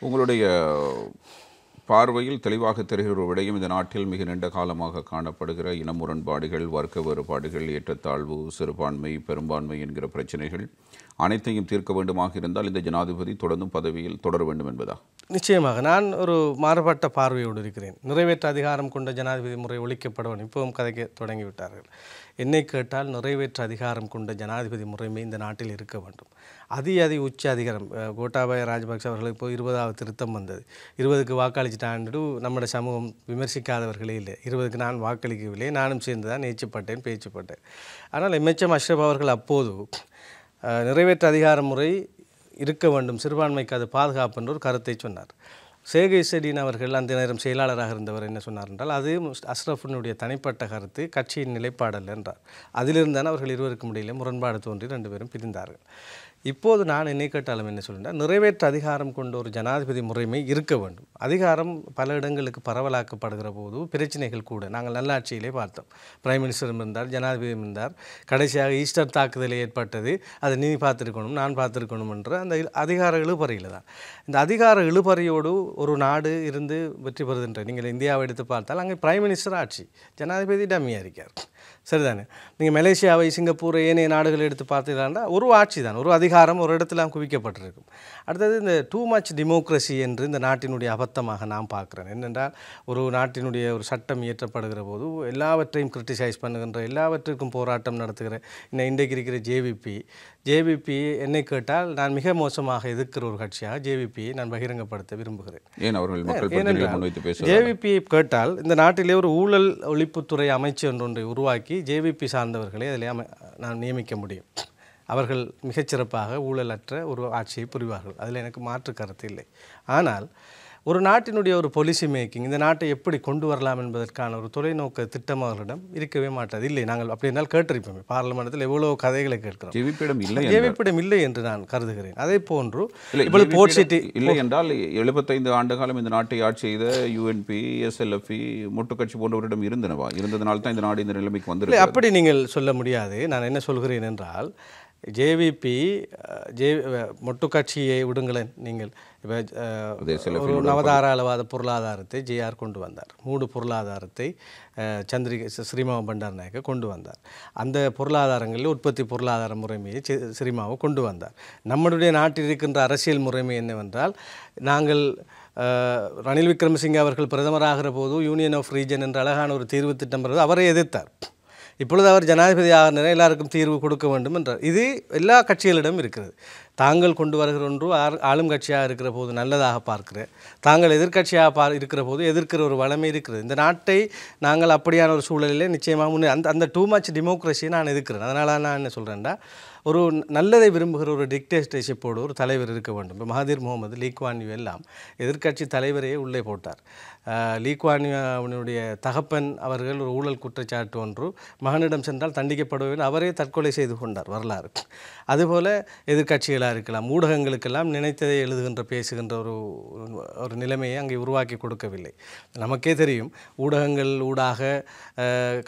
உங்களுடைய பார்வையில் தெளிவாக தெரிகிற ஒரு விடயம் இந்த நாட்டில் மிக நீண்ட காலமாக காணப்படுகிற இன முரண்பாடுகள், வர்க்க வேறுபாடுகள், ஏற்றத்தாழ்வு, சிறுபான்மை, பெரும்பான்மை என்கிற பிரச்சனைகள் அனைத்தையும் தீர்க்க வேண்டுமாக இருந்தால் இந்த ஜனாதிபதி தொடர்ந்தும் பதவியில் தொடர வேண்டும் என்பதா? நிச்சயமாக நான் ஒரு மாறுபட்ட பார்வையோடு இருக்கிறேன். நிறைவேற்ற அதிகாரம் கொண்ட ஜனாதிபதி முறை ஒழிக்கப்பட வேண்டும். இப்பவும் கதைக்க தொடங்கிவிட்டார்கள். என்னை கேட்டால் நிறைவேற்ற அதிகாரம் கொண்ட ஜனாதிபதி முறைமை இந்த நாட்டில் இருக்க வேண்டும். அதி உச்ச அதிகாரம் கோட்டாபய ராஜபக்ஷ அவர்களுக்கு இப்போ 20வது திருத்தம் வந்தது. 20க்கு வாக்களிச்சிட்டாண்டு நம்முடைய சமூகம் விமர்சிக்காதவர்களே இல்லை. 20க்கு நான் வாக்களிக்கவில்லை, நானும் சேர்ந்து தான் பேச்சுப்பட்டேன். ஆனால் எம்எச்எம் அஷ்ரப் அவர்கள் அப்போது நிறைவேற்ற அதிகார முறை இருக்க வேண்டும், சிறுபான்மைக்கு அது பாதுகாப்பு என்ற ஒரு கருத்தை சொன்னார். ஷேக் இசைதீன் அவர்கள் அந்த நேரம் செயலாளராக இருந்தவர் என்ன சொன்னார் என்றால், அது அஷ்ரஃபினுடைய தனிப்பட்ட கருத்து, கட்சியின் நிலைப்பாடல் என்றார். அதிலிருந்தான் அவர்கள் இருவருக்கும் இடையிலே முரண்பாடு தோன்றி 2 பேரும் பிரிந்தார்கள். இப்போது நான் என்னை கேட்டாலும் என்ன சொல்கிறேன், நிறைவேற்ற அதிகாரம் கொண்ட ஒரு ஜனாதிபதி முறைமை இருக்க வேண்டும். அதிகாரம் பல இடங்களுக்கு பரவலாக்கப்படுகிற போது பிரச்சனைகள் கூட நாங்கள் நல்லாட்சியிலே பார்த்தோம். பிரைம் மினிஸ்டரும் இருந்தார், ஜனாதிபதியும் இருந்தார். கடைசியாக ஈஸ்டர் தாக்குதல் ஏற்பட்டது, அதை நீ பார்த்துருக்கணும், நான் பார்த்துருக்கணும் என்ற அந்த அதிகார இழுபறியில் தான். இந்த அதிகார இழுபறியோடு ஒரு நாடு இருந்து வெற்றி பெறுகின்ற நீங்கள் இந்தியாவை எடுத்து பார்த்தால் அங்கே பிரைம் மினிஸ்டர் ஆட்சி, ஜனாதிபதி டம்மியாக இருக்கார். சரிதானே? நீங்கள் மலேசியாவை, சிங்கப்பூரை, ஏனைய நாடுகள் எடுத்து பார்த்தீங்கன்னா ஒரு ஆட்சி தான், ஒரு அதிகாரம் ஒரு இடத்துல குவிக்கப்பட்டிருக்கும். அடுத்தது இந்த டூ மச் டெமோக்ரஸி என்று இந்த நாட்டினுடைய அபத்தமாக நான் பார்க்குறேன். என்னென்றால் ஒரு நாட்டினுடைய ஒரு சட்டம் இயற்றப்படுகிற போது எல்லாவற்றையும் கிரிட்டிசைஸ் பண்ணுகின்ற, எல்லாவற்றிற்கும் போராட்டம் நடத்துகிற இன்றைக்கு இருக்கிற ஜேவிபி என்னை கேட்டால் நான் மிக மோசமாக எதிர்க்கிற ஒரு கட்சியாக ஜேவிபியை நான் பகிரங்கப்படுத்த விரும்புகிறேன். ஜேவிபியை கேட்டால் இந்த நாட்டிலே ஒரு ஊழல் ஒழிப்புத்துறை அமைச்சு ஒன்றை உருவாக்கி ஜேவிபி சார்ந்தவர்களை அதில் நான் நியமிக்க முடியும். அவர்கள் மிகச்சிறப்பாக ஊழலற்ற ஒரு ஆட்சியை புரிவார்கள், அதில் எனக்கு மாற்று கருத்து இல்லை. ஆனால் ஒரு நாட்டினுடைய ஒரு பாலிசி மேக்கிங், இந்த நாட்டை எப்படி கொண்டு வரலாம் என்பதற்கான ஒரு தொலைநோக்கு திட்டம் அவர்களிடம் இருக்கவே மாட்டாது. இல்லை, நாங்கள் அப்படி இருந்தால் கேட்டிருப்போம். பார்லிமெண்டத்தில் எவ்வளோ கதைகளை கேட்கிறோம். ஜேவிபியிடம் இல்லை என்று நான் கருதுகிறேன். அதே போன்று இப்பொழுது போர்ட் சிட்டி இல்லை என்றால் 75 ஆண்டு காலம் இந்த நாட்டை ஆட்சி செய்த யூஎன்பி, எஸ்எல்எஃப்இ, மொட்டுக்கட்சி போன்றவரிடம் இருந்ததனால் தான் இந்த நாடு இந்த நிலைமைக்கு வந்து. அப்படி நீங்கள் சொல்ல முடியாது. நான் என்ன சொல்கிறேன் என்றால், ஜேவிபி மொட்டுக்கட்சியை விடுங்களேன். நீங்கள் ஒரு நவதாராளவாத பொருளாதாரத்தை ஜேஆர் கொண்டு வந்தார். 3 பொருளாதாரத்தை ஸ்ரீமாவோ பண்டாரநாயக்க கொண்டு வந்தார். அந்த பொருளாதாரங்களில் உற்பத்தி பொருளாதார முறைமையை ஸ்ரீமாவோ கொண்டு வந்தார். நம்முடைய நாட்டில் இருக்கின்ற அரசியல் முறைமை என்னவென்றால், நாங்கள் ரணில் விக்ரமசிங்கே அவர்கள் பிரதமராகிற போது யூனியன் ஆஃப் ரீஜன் என்ற அழகான ஒரு தீர்வு திட்டம் பெறுவது அவரை எதிர்த்தார். இப்பொழுது அவர் ஜனாதிபதி ஆகிற எல்லாருக்கும் தீர்வு கொடுக்க வேண்டும் என்றார். இது எல்லா கட்சிகளிடம் இருக்கிறது. தாங்கள் கொண்டு வருகிற ஒன்று ஆளும் கட்சியாக இருக்கிற போது நல்லதாக பார்க்கிறேன், தாங்கள் எதிர்கட்சியாக இருக்கிற போது எதிர்க்கிற ஒரு வளமை இருக்கிறது. இந்த நாட்டை நாங்கள் அப்படியான ஒரு சூழலிலே நிச்சயமாக அந்த டூ மச் டெமோக்ரஸியை நான் எதிர்க்கிறேன். அதனால் நான் என்ன சொல்கிறேன்டா, ஒரு நல்லதை விரும்புகிற ஒரு டிக்டேட்டர்ஷிப்போடு ஒரு தலைவர் இருக்க வேண்டும். இப்போ Mahathir Mohamad, Lee Kuan Yew எல்லாம் எதிர்க்கட்சி தலைவரையே உள்ளே போட்டார். லீ குவான் யூனுடைய தகப்பன் அவர்கள் ஒரு ஊழல் குற்றச்சாட்டு ஒன்று மகனிடம் சென்றால் தண்டிக்கப்படுவேன், அவரே தற்கொலை செய்து கொண்டார், வரலாறு. அதுபோல் எதிர்க்கட்சிகளாக இருக்கலாம், ஊடகங்களுக்கெல்லாம் நினைத்ததை எழுதுகின்ற பேசுகின்ற ஒரு நிலைமையை அங்கே உருவாக்கி கொடுக்கவில்லை. நமக்கே தெரியும், ஊடகங்கள் ஊடாக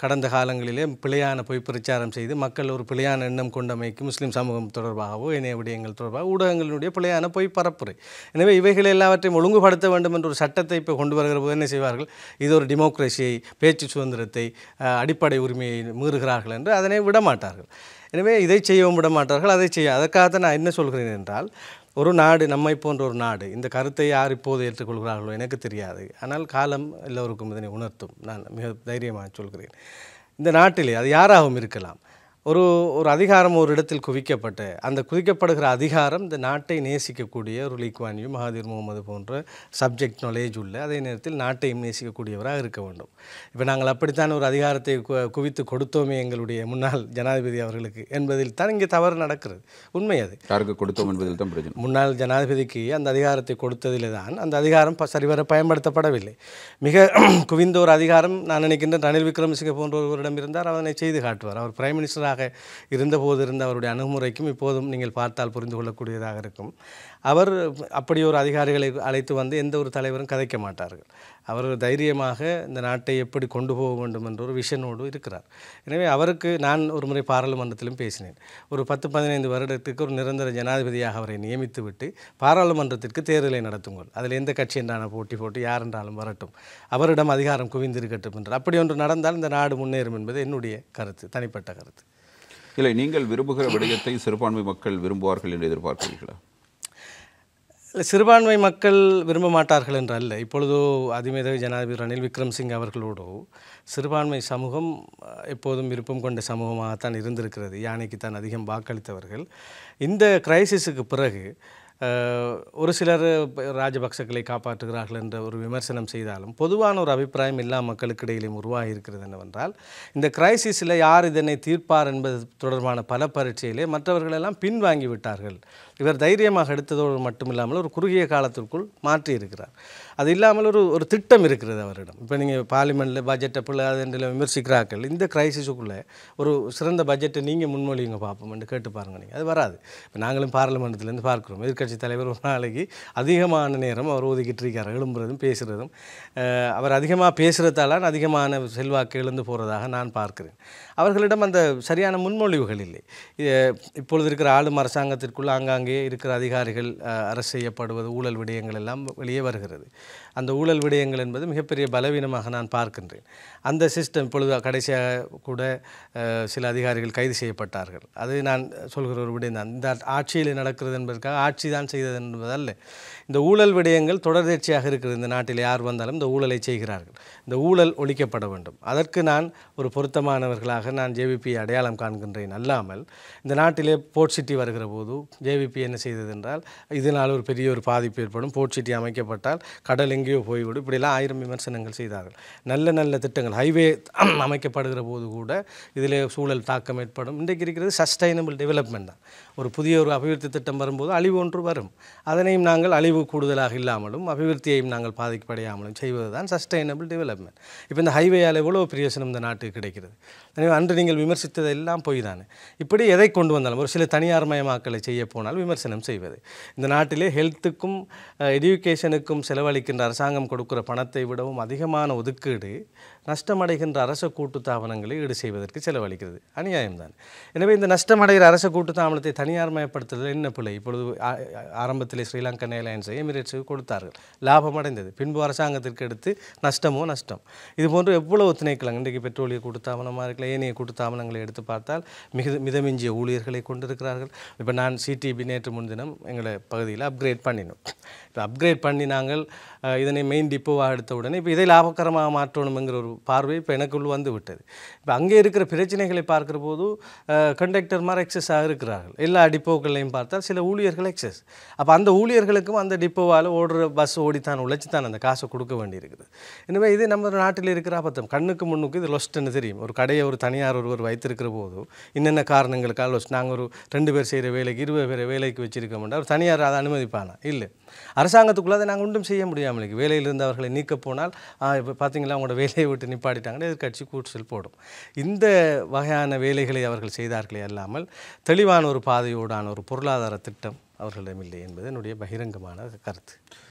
கடந்த காலங்களிலே பிழையான பொய் பிரச்சாரம் செய்து மக்கள் ஒரு பிழையான எண்ணம் கொண்டமைக்கு முஸ்லீம் சமூகம் தொடர்பாகவோ இணைய விடயங்கள் தொடர்பாக ஊடகங்களுடைய பிழையான பொய் பரப்புரை. எனவே இவைகள் எல்லாவற்றையும் ஒழுங்குபடுத்த வேண்டும் என்ற ஒரு சட்டத்தை இப்போ கொண்டு வருகிற போது என்ன செய்வார்கள், இது ஒரு டெமோக்ரஸியை, பேச்சு சுதந்திரத்தை, அடிப்படை உரிமையை மீறுகிறார்கள் என்று அதனை விடமாட்டார்கள். எனவே இதை செய்யவும் விட மாட்டார்கள், அதை செய்ய. அதற்காக நான் என்ன சொல்கிறேன் என்றால், ஒரு நாடு, நம்மை போன்ற ஒரு நாடு, இந்த கருத்தை யார் இப்போது ஏற்றுக்கொள்கிறார்களோ எனக்கு தெரியாது. ஆனால் காலம் எல்லோருக்கும் இதனை உணர்த்தும். நான் மிக தைரியமாக சொல்கிறேன். இந்த நாட்டிலே அது யாராகவும் இருக்கலாம், ஒரு அதிகாரம் ஒரு இடத்தில் குவிக்கப்பட்ட அந்த குவிக்கப்படுகிற அதிகாரம் இந்த நாட்டை நேசிக்கக்கூடிய ஒரு Lee Kuan Yew, Mahathir Mohamad போன்ற சப்ஜெக்ட் நாலேஜ் உள்ள, அதே நேரத்தில் நாட்டையும் நேசிக்கக்கூடியவராக இருக்க வேண்டும். இப்போ நாங்கள் அப்படித்தான் ஒரு அதிகாரத்தை குவித்து கொடுத்தோமே எங்களுடைய முன்னாள் ஜனாதிபதி அவர்களுக்கு என்பதில் தான் இங்கே தவறு நடக்கிறது. உண்மை அது. யாருக்கு கொடுத்தோம் என்பதில் தான் பிரச்சனை. முன்னாள் ஜனாதிபதிக்கு அந்த அதிகாரத்தை கொடுத்ததில் தான் அந்த அதிகாரம் சரிவர பயன்படுத்தப்படவில்லை. மிக குவிந்த ஒரு அதிகாரம் நான் நினைக்கின்றேன் ரணில் விக்ரமசிங்கே போன்ற ஒருவரிடம் இருந்தார், அதனை செய்து காட்டுவார். அவர் பிரைம் மினிஸ்டராக இருந்தபோது இருந்த அவருடைய அணுகுமுறைக்கும் இப்போதும் நீங்கள் பார்த்தால் புரிந்து கொள்ளக்கூடியதாக இருக்கும். அவர் அப்படி ஒரு அதிகாரிகளை அழைத்து வந்து எந்த ஒரு தலைவரும் கதைக்க மாட்டார்கள். அவர் தைரியமாக இந்த நாட்டை எப்படி கொண்டு போக வேண்டும் என்ற ஒரு விஷனோடு இருக்கிறார். எனவே அவருக்கு நான் ஒரு முறை பாராளுமன்றத்திலும் பேசினேன். ஒரு 10-15 வருடத்துக்கு ஒரு நிரந்தர ஜனாதிபதியாக அவரை நியமித்துவிட்டு பாராளுமன்றத்திற்கு தேர்தலை நடத்துங்கள், அதில் எந்த கட்சி என்றான போட்டி யார் என்றாலும் வரட்டும், அவரிடம் அதிகாரம் குவிந்திருக்கட்டும் என்று. அப்படி ஒன்று நடந்தால் இந்த நாடு முன்னேறும் என்பது என்னுடைய கருத்து, தனிப்பட்ட கருத்து. இல்லை, நீங்கள் விரும்புகிற விடயத்தை சிறுபான்மை மக்கள் விரும்புவார்கள் என்று எதிர்பார்க்கிறீர்களா? சிறுபான்மை மக்கள் விரும்ப மாட்டார்கள் என்று அல்ல. இப்பொழுதோ அதிமேதகு ஜனாதிபதி ரணில் விக்ரமசிங்கே அவர்களோடு சிறுபான்மை சமூகம் எப்போதும் விருப்பம் கொண்ட சமூகமாகத்தான் இருந்திருக்கிறது. யானைக்குத்தான் அதிகம் வாக்களித்தவர்கள். இந்த கிரைசிஸுக்கு பிறகு ஒரு சிலர் ராஜபக்சக்களை காப்பாற்றுகிறார்கள் என்ற ஒரு விமர்சனம் செய்தாலும் பொதுவான ஒரு அபிப்பிராயம் எல்லா மக்களுக்கு இடையிலும் உருவாகி இருக்கிறது என்னவென்றால், இந்த கிரைசிஸில் யார் இதனை தீர்ப்பார் என்பது தொடர்பான பல பரீட்சையிலே மற்றவர்களெல்லாம் பின்வாங்கி விட்டார்கள். இவர் தைரியமாக எடுத்ததோடு மட்டுமில்லாமல் ஒரு குறுகிய காலத்திற்குள் மாற்றி இருக்கிறார். அது இல்லாமல் ஒரு திட்டம் இருக்கிறது அவரிடம். இப்போ நீங்கள் பார்லிமெண்ட்டில் பட்ஜெட்டை பிள்ளை அதில் விமர்சிக்கிறார்கள். இந்த கிரைசிஸுக்குள்ளே ஒரு சிறந்த பட்ஜெட்டை நீங்கள் முன்மொழிங்க பார்ப்போம் என்று கேட்டு பாருங்கள். நீங்கள் அது வராது. இப்போ நாங்களும் பார்லிமெண்ட்லேருந்து பார்க்குறோம், எதிர்க்கட்சி தலைவர் ஒரு நாளைக்கு அதிகமான நேரம் அவர் ஒதுக்கிட்டு இருக்கார், எழும்புறதும் பேசுகிறதும். அவர் அதிகமாக பேசுகிறதால அதிகமான செல்வாக்கு எழுந்து போகிறதாக நான் பார்க்கிறேன். அவர்களிடம் அந்த சரியான முன்மொழிவுகள் இல்லை. இப்பொழுது இருக்கிற ஆளும் அரசாங்கத்திற்குள் ஆங்காங்கே இருக்கிற அதிகாரிகள் அரசு செய்யப்படுவது, ஊழல் விடயங்கள் எல்லாம் வெளியே வருகிறது. அந்த ஊழல் விடயங்கள் என்பது மிகப்பெரிய பலவீனமாக நான் பார்க்கின்றேன். அந்த சிஸ்டம் இப்பொழுது கடைசியாக கூட சில அதிகாரிகள் கைது செய்யப்பட்டார்கள். அது நான் சொல்கிற ஒரு விடயம் தான். இந்த ஆட்சியில் நடக்கிறது என்பதற்காக ஆட்சி தான் செய்தது என்பதல்ல. இந்த ஊழல் விடயங்கள் தொடர்ச்சியாக இருக்கிறது. இந்த நாட்டில் யார் வந்தாலும் இந்த ஊழலை செய்கிறார்கள். இந்த ஊழல் ஒழிக்கப்பட வேண்டும். அதற்கு நான் ஒரு பொருத்தமானவர்களாக நான் ஜேவிபி அடையாளம் காண்கின்றேன். அல்லாமல் இந்த நாட்டிலே போர்ட் சிட்டி வருகிற போது ஜேவிபி என்ன செய்தது என்றால், இதனால் ஒரு பெரிய ஒரு பாதிப்பு ஏற்படும், போர்ட் சிட்டி அமைக்கப்பட்டால் கடல் எங்கேயோ போய்விடும், இப்படிலாம் 1000 விமர்சனங்கள் செய்தார்கள். நல்ல நல்ல திட்டங்கள் ஹைவே அமைக்கப்படுகிற போது கூட இதில் சூழல் தாக்கம் ஏற்படும். இன்றைக்கு இருக்கிறது சஸ்டைனபிள் டெவலப்மெண்ட் தான். ஒரு புதிய ஒரு அபிவிருத்தி திட்டம் வரும்போது அழிவு ஒன்று வரும். அதனையும் நாங்கள் அழிவு கூடுதலாக இல்லாமலும் அபிவிருத்தியையும் நாங்கள் பாதிப்படையாமலும் செய்வது தான் சஸ்டைனபிள் டெவலப்மெண்ட். இப்போ இந்த ஹைவேயால் எவ்வளோ பிரயோசனம் இந்த நாட்டுக்கு கிடைக்கிறது. எனவே அன்று நீங்கள் விமர்சித்தது எல்லாம் போய் தானே. இப்படி எதை கொண்டு வந்தாலும் ஒரு சில தனியார் மயமாக்கலை செய்ய போனால் விமர்சனம் செய்வது. இந்த நாட்டிலே ஹெல்த்துக்கும் எஜுகேஷனுக்கும் செலவழிக்கின்ற அரசாங்கம் கொடுக்கிற பணத்தை விடவும் அதிகமான ஒதுக்கீடு நஷ்டமடைகின்ற அரச கூட்டுத்தாபனங்களை ஈடு செய்வதற்கு செலவழிக்கிறது. அநியாயம்தான். எனவே இந்த நஷ்டமடைகிற அரச கூட்டுத்தாபனத்தை தனியார் மயப்படுத்துதல் என்ன பிள்ளை? இப்பொழுது ஆரம்பத்திலே ஸ்ரீலங்கன் ஏர்லைன்ஸை எமிரேட்ஸுக்கு கொடுத்தார்கள், லாபம் அடைந்தது. பின்பு அரசாங்கத்திற்கு எடுத்து நஷ்டமோ நஷ்டம். இதுபோன்று எவ்வளவு திணைக்களங்கள் இன்றைக்கு பெட்ரோலிய கூட்டுத்தாபனமாக இருக்கல, ஏனைய கூட்டுத்தாபனங்களை எடுத்து பார்த்தால் மிதமிஞ்சிய ஊழியர்களை கொண்டிருக்கிறார்கள். இப்போ நான் சிடிபி நேற்று முன்தினம் எங்களை பகுதியில் அப்கிரேட் பண்ணினோம். இப்போ அப்கிரேட் பண்ணி நாங்கள் இதனை மெயின் டிப்போவாக எடுத்த உடனே இப்போ இதை லாபகரமாக மாற்றணுங்கிற ஒரு பார்வை இப்போ எனக்குள் வந்து விட்டது. இப்போ அங்கே இருக்கிற பிரச்சனைகளை பார்க்குற போது கண்டக்டர்மார் எக்ஸஸாக இருக்கிறார்கள். எல்லா டிப்போக்களையும் பார்த்தால் சில ஊழியர்கள் எக்ஸஸ். அப்போ அந்த ஊழியர்களுக்கும் அந்த டிப்போவால் ஓடுற பஸ் ஓடித்தான் உழைச்சித்தான் அந்த காசை கொடுக்க வேண்டியிருக்குது. எனவே இது நம்ம நாட்டில் இருக்கிற அபத்தம். கண்ணுக்கு முன்னுக்கு இது லொஸ்ட்டுன்னு தெரியும். ஒரு கடையை ஒரு தனியார் ஒருவர் வைத்திருக்கிற போது என்னென்ன காரணங்களுக்காக லொஸ்ட். நாங்கள் ஒரு 2 பேர் செய்கிற வேலைக்கு 20 பேரை வேலைக்கு வச்சிருக்க மாட்டோம். ஒரு தனியார் அதை அனுமதிப்பானா? இல்லை. அரசாங்கத்துக்குள்ளே அதை நாங்கள் ஒன்றும் செய்ய முடியாமல் வேலையிலிருந்து அவர்களை நீக்க போனால் இப்போ பார்த்தீங்களா அவங்களோட வேலையை விட்டு நிப்பாட்டிட்டாங்கன்னா எதிர்கட்சி கூச்சல் போடும். இந்த வகையான வேலைகளை அவர்கள் செய்தார்களே அல்லாமல் தெளிவான ஒரு பாதையோடான ஒரு பொருளாதார திட்டம் அவர்களிடமில்லை என்பது என்னுடைய பகிரங்கமான கருத்து.